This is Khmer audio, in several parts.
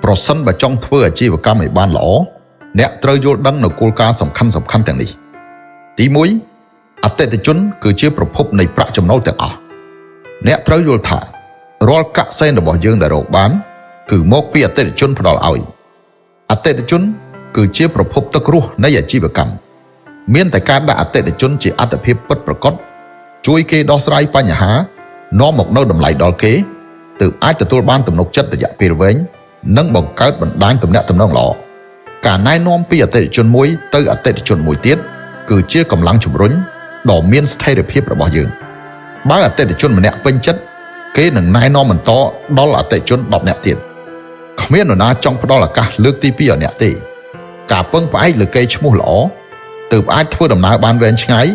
ប្រសិនបើចង់ធ្វើអាជីវកម្មឲ្យបានល្អអ្នកត្រូវយល់ដឹងនូវគោលការណ៍សំខាន់ទាំងនេះទី1អតិថិជនគឺជាប្រភពនៃប្រាក់ចំណូលទាំងអស់អ្នកត្រូវយល់ថារាល់កាក់សែនរបស់យើងដែលរកបានគឺមកពីអតិថិជនផ្ដល់ឲ្យអតិថិជនគឺជាប្រភពទឹករស់នៃអាជីវកម្មមានតែការដាក់អតិថិជនជាអត្ថិភាពពិតប្រាកដជួយគេដោះស្រាយបញ្ហានាំមកនូវតម្លៃដល់គេទើបអាចទទួលបានទំនុកចិត្តរយៈពេលវែងនិងបង្កើតបណ្ដាញទំនាក់ទំនងល្អការណែនាំពីអតិថិជនមួយទៅអតិថិជនមួយទៀតគឺជាកម្លាំងជំរុញដ៏មានស្ថិរភាពរបស់យើងបើអតិថិជនម្នាក់ពេញចិត្តគេនឹងណែនាំបន្តដល់អតិថិជន10នាក់ទៀតគ្មាននរណាចង់ផ្ដល់ឱកាសលើកទី2ឲ្យអ្នកទេការពឹងផ្អែកលើកេរ្តិ៍ឈ្មោះល្អទើបអាចធ្វើដំណើរបានវែងឆ្ងាយ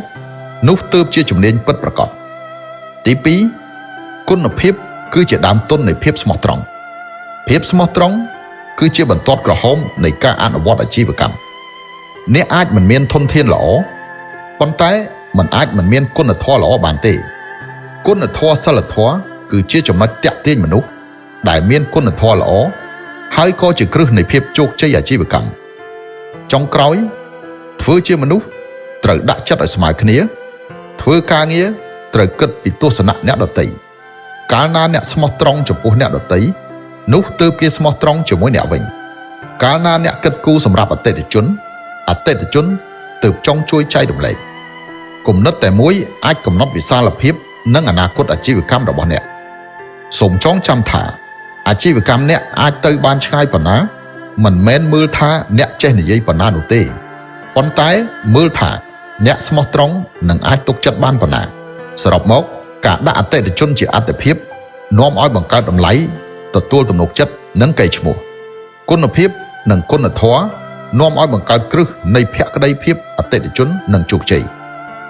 នោះទើបជាជំនាញពិតប្រាកដទី2គុណភាពគឺជាដើមទុននៃភាពស្មោះត្រង់ភាពស្មោះត្រង់គឺជាបន្ទាត់ក្រហមនៃការអនុវត្តអាជីវកម្មអ្នកអាចមិនមានធនធានល្អប៉ុន្តែมันអាចមិនមានគុណធម៌ល្អបានទេគុណធម៌សិលធម៌គឺជាចំណុចទាក់ទាញមនុស្សដែលមានគុណធម៌ល្អហើយក៏ជាគ្រឹះនៃភាពជោគជ័យអាជីវកម្មចុងក្រោយធ្វើជាមនុស្សត្រូវដាក់ចិត្តឲ្យស្មើគ្នាធ្វើការងារត្រូវគិតពីទស្សនៈអ្នកដទៃកាលណាអ្នកស្មោះត្រង់ចំពោះអ្នកដទៃនោះទើបគេស្មោះត្រង់ជាមួយអ្នកវិញកាលណាអ្នកគិតគូរសម្រាប់អតិថិជនទើបចង់ជួយចែករំលែកគំនិតតែមួយអាចកំណត់វិសាលភាពនិងអនាគតអាជីវកម្មរបស់អ្នកសូមចងចាំថាអាជីវកម្មអ្នកអាចទៅបានឆ្ងាយប៉ុណ្ណាមិនមែនមើលថាអ្នកចេះនិយាយប៉ុណ្ណានោះទេប៉ុន្តែមើលថាអ្នកស្មោះត្រង់នឹងអាចទុកចិត្តបានប៉ុណ្ណាសរុបមកការដាក់អតិថិជនជាអាទិភាពនាំឲ្យបង្កើតតម្លៃទទួលទំនុកចិត្តនិងកេរ្តិ៍ឈ្មោះគុណភាពនិងគុណធម៌នាំឲ្យបង្កើតគ្រឹះនៃភក្ដីភាពអតិថិជននិងជោគជ័យ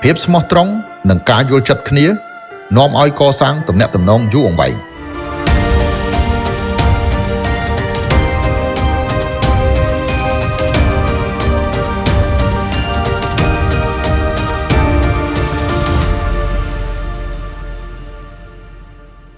ភាពស្មោះត្រង់និងការយល់ចិត្តគ្នានាំឲ្យកសាងទំនាក់ទំនងយូរអង្វែង